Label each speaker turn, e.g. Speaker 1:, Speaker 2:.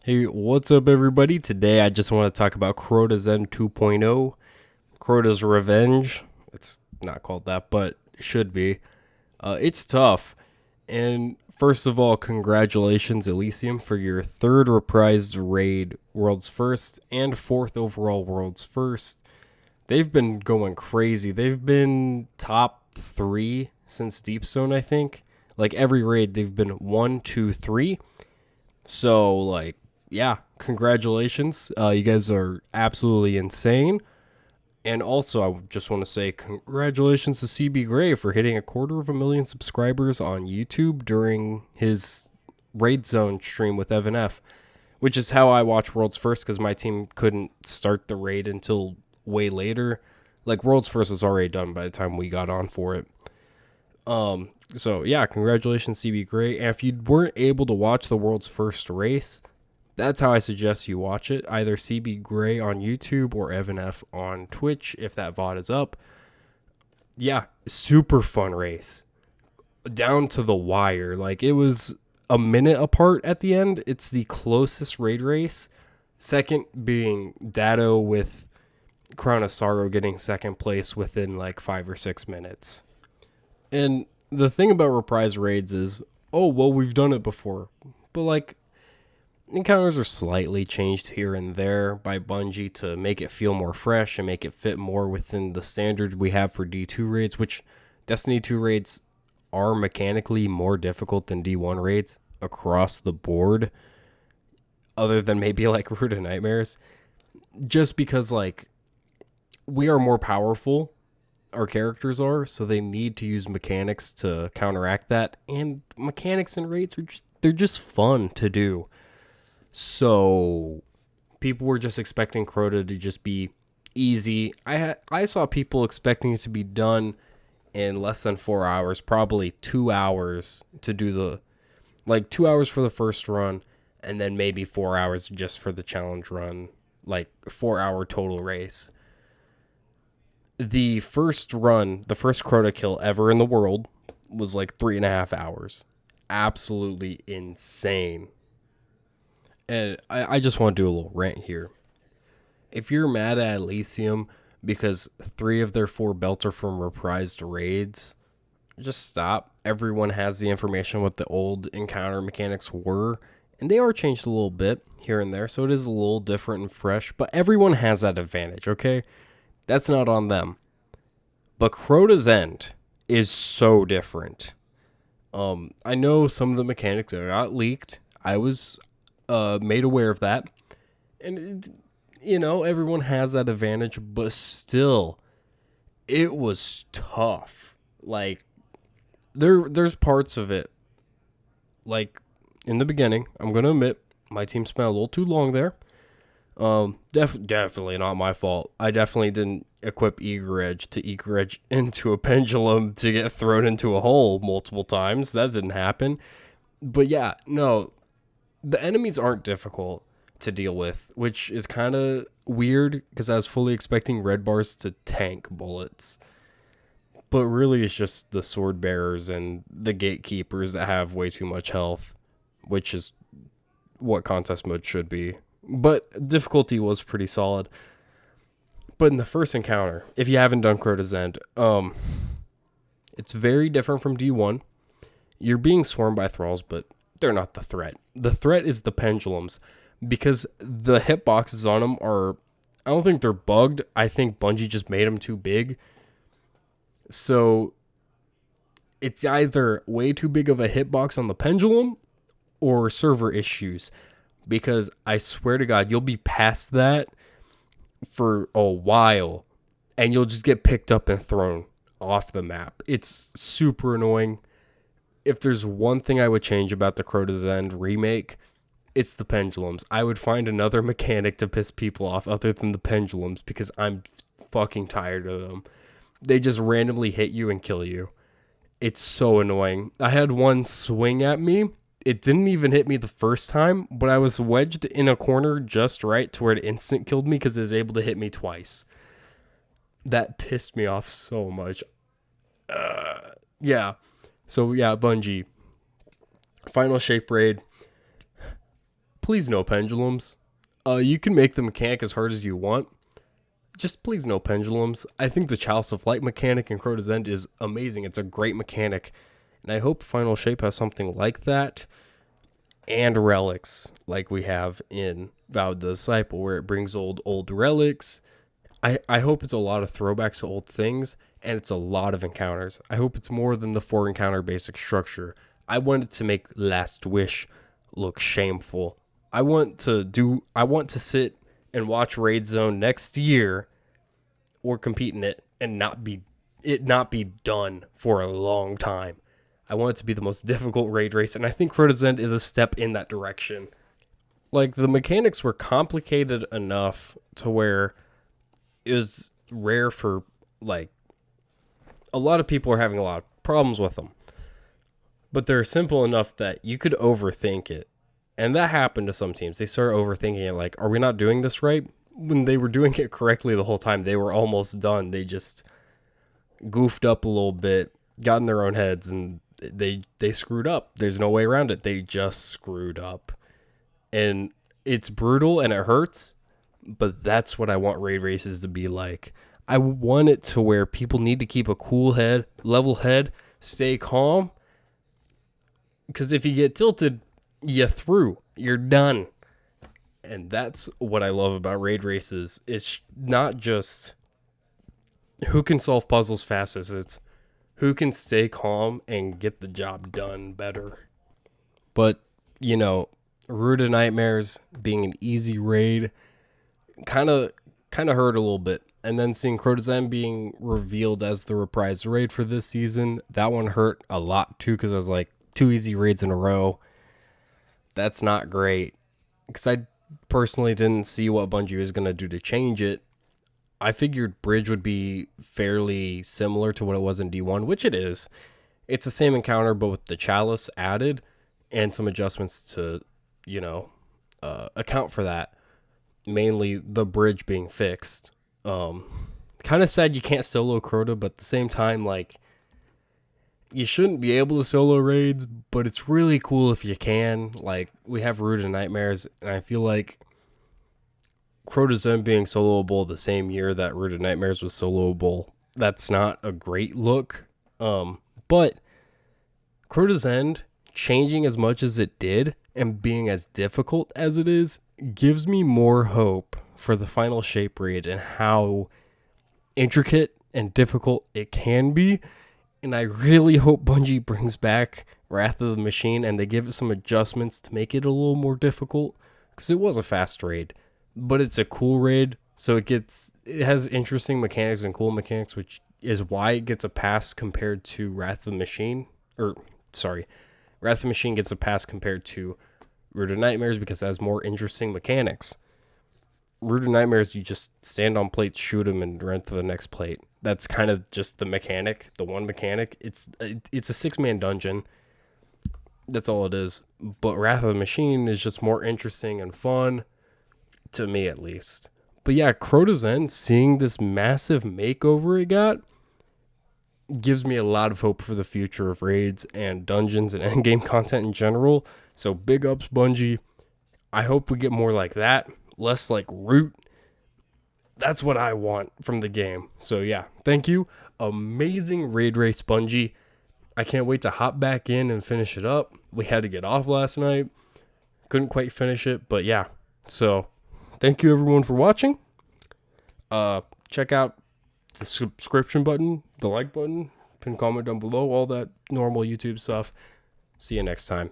Speaker 1: Hey, what's up, everybody? Today I just want to talk about Crota's End 2.0, Crota's Revenge. It's not called that, but it should be. It's tough. And first of all, congratulations, Elysium, for your third reprised raid, World's First, and fourth overall World's First. They've been going crazy. They've been top three since Deep Zone, I think. Like every raid, they've been 1, 2, 3. So, yeah, congratulations. You guys are absolutely insane. And also, I just want to say congratulations to CB Gray for hitting 250,000 subscribers on YouTube during his Raid Zone stream with Evan F, which is how I watch World's First because my team couldn't start the raid until way later. Like, World's First was already done by the time we got on for it. So yeah, congratulations, CB Gray. And if you weren't able to watch the World's First race, that's how I suggest you watch it. Either CB Gray on YouTube or Evan F on Twitch if that VOD is up. Yeah, super fun race. Down to the wire. Like, it was a minute apart at the end. It's the closest raid race. Second being Datto with Crown of Sorrow getting second place within like 5 or 6 minutes. And the thing about reprise raids is, oh, well, we've done it before. But, like, encounters are slightly changed here and there by Bungie to make it feel more fresh and make it fit more within the standard we have for D2 raids, which Destiny 2 raids are mechanically more difficult than D1 raids across the board, other than maybe, like, Root of Nightmares. Just because, like, we are more powerful, our characters are, so they need to use mechanics to counteract that, and mechanics and raids they're just fun to do. So people were just expecting Crota to just be easy. I saw people expecting it to be done in less than 4 hours, probably 2 hours to do 2 hours for the first run, and then maybe 4 hours just for the challenge run, like 4-hour total race. The first run, the first Crota kill ever in the world was like 3.5 hours. Absolutely insane. And I just want to do a little rant here. If you're mad at Elysium because 3 of their 4 belts are from reprised raids, just stop. Everyone has the information what the old encounter mechanics were, and they are changed a little bit here and there, so it is a little different and fresh, but everyone has that advantage, okay? That's not on them. But Crota's End is so different. I know some of the mechanics that got leaked. I was made aware of that. And, everyone has that advantage, but still, it was tough. Like, there's parts of it. Like, in the beginning, I'm going to admit, my team spent a little too long there. Definitely not my fault. I definitely didn't equip Eager Edge into a pendulum to get thrown into a hole multiple times. That didn't happen. But yeah, no, the enemies aren't difficult to deal with, which is kind of weird because I was fully expecting red bars to tank bullets. But really, it's just the sword bearers and the gatekeepers that have way too much health, which is what contest mode should be. But difficulty was pretty solid. But in the first encounter, if you haven't done Crota's End, it's very different from D1. You're being swarmed by thralls, but they're not the threat. The threat is the pendulums, because the hitboxes on them I don't think they're bugged. I think Bungie just made them too big. So it's either way too big of a hitbox on the pendulum or server issues. Because I swear to God, you'll be past that for a while, and you'll just get picked up and thrown off the map. It's super annoying. If there's one thing I would change about the Crota's End remake, it's the pendulums. I would find another mechanic to piss people off other than the pendulums, because I'm fucking tired of them. They just randomly hit you and kill you. It's so annoying. I had one swing at me. It didn't even hit me the first time, but I was wedged in a corner just right to where it instant killed me because it was able to hit me twice. That pissed me off so much. Yeah. So, yeah, Bungie. Final Shape Raid. please no pendulums. You can make the mechanic as hard as you want. Just please no pendulums. I think the Chalice of Light mechanic in Crota's End is amazing. It's a great mechanic. And I hope Final Shape has something like that. And relics, like we have in Vow of the Disciple, where it brings old relics. I hope it's a lot of throwbacks to old things, and it's a lot of encounters. I hope it's more than the 4 encounter basic structure. I want it to make Last Wish look shameful. I want to sit and watch Raid Zone next year or compete in it and not be done for a long time. I want it to be the most difficult raid race, and I think Crota's End is a step in that direction. Like, the mechanics were complicated enough to where it was rare for, like, a lot of people are having a lot of problems with them. But they're simple enough that you could overthink it. And that happened to some teams. They started overthinking it, like, are we not doing this right? When they were doing it correctly the whole time, they were almost done. They just goofed up a little bit, got in their own heads, and they screwed up. There's no way around it. They just screwed up. And it's brutal and it hurts, but that's what I want raid races to be like. I want it to where people need to keep a cool head, level head, stay calm. Because if you get tilted, you're done. And that's what I love about raid races. It's not just who can solve puzzles fastest. It's who can stay calm and get the job done better. But, Root of Nightmares being an easy raid kind of hurt a little bit. And then seeing Crota's End being revealed as the reprised raid for this season, that one hurt a lot too, because I was like, 2 easy raids in a row. That's not great. Because I personally didn't see what Bungie was going to do to change it. I figured Bridge would be fairly similar to what it was in D1, which it is. It's the same encounter, but with the Chalice added and some adjustments to, account for that. Mainly the bridge being fixed. Kind of sad you can't solo Crota, but at the same time, like, you shouldn't be able to solo raids, but it's really cool if you can. Like, we have Root of Nightmares, and I feel like Crota's End being soloable the same year that Root of Nightmares was soloable, that's not a great look. But Crota's End changing as much as it did and being as difficult as it is gives me more hope for the Final Shape raid and how intricate and difficult it can be. And I really hope Bungie brings back Wrath of the Machine and they give it some adjustments to make it a little more difficult, because it was a fast raid, but it's a cool raid, so it has interesting mechanics and cool mechanics, which is why it gets a pass compared to Wrath of the Machine. Wrath of the Machine gets a pass compared to Root of Nightmares because it has more interesting mechanics. Root of Nightmares, you just stand on plates, shoot them, and run to the next plate. That's kind of just the mechanic, the one mechanic. It's a 6-man dungeon. That's all it is. But Wrath of the Machine is just more interesting and fun, to me at least. But yeah, Crota's End, seeing this massive makeover it got, gives me a lot of hope for the future of raids and dungeons and endgame content in general. So big ups, Bungie. I hope we get more like that, less like Root. That's what I want from the game. So yeah, thank you. Amazing raid race, Bungie. I can't wait to hop back in and finish it up. We had to get off last night. Couldn't quite finish it, but yeah. So thank you everyone for watching. Check out the subscription button, the like button, pin comment down below, all that normal YouTube stuff. See you next time.